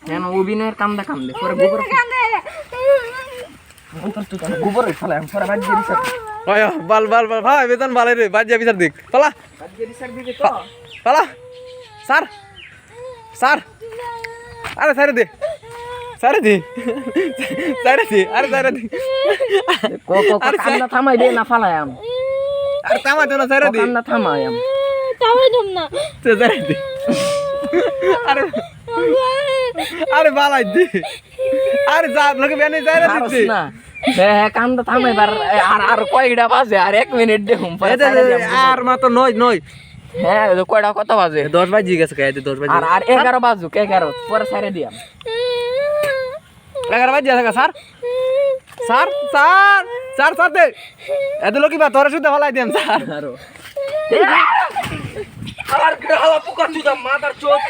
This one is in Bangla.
কেন অভিনয়ের কান্দা কান্দে পরে গোবর গোবর ফেলে পরে বাদ দিয়ে দিছে ওয় বাল বাল বাল ভাই বেতন ভালো রে বাদ যা বিচার দিক পালা বাদ দিয়ে দিছে দিকে তো পালা স্যার স্যার আরে স্যার দে স্যার দে স্যার দে আরে স্যার দে কো কো কান্দা থামাই দে না ফালায়াম আরে থামা তো না স্যার দে কান্দা থামায়াম তাও দম না তো স্যার দে আরে আরে বালাই দে আরে যা লোকে বেনে যায় রে পারস দিতে না হ্যাঁ কান্দা থামাইবার আর কয়টা বাজে আর 1 মিনিট দেখুন পরে আর মাত্র নয় নয় হ্যাঁ কয়টা কত বাজে 10 বাজে গেছে কে 10 বাজে আর 11 বাজুক 11 পরে ছেড়ে দিয়াম 11 বাজে থাকা sir sir sir sir sir দে এত লোকি বা তোরা শুদ্ধ ফলাই দিম স্যার আরো আর গ্রহ পুকা চুদা মাদার চোদ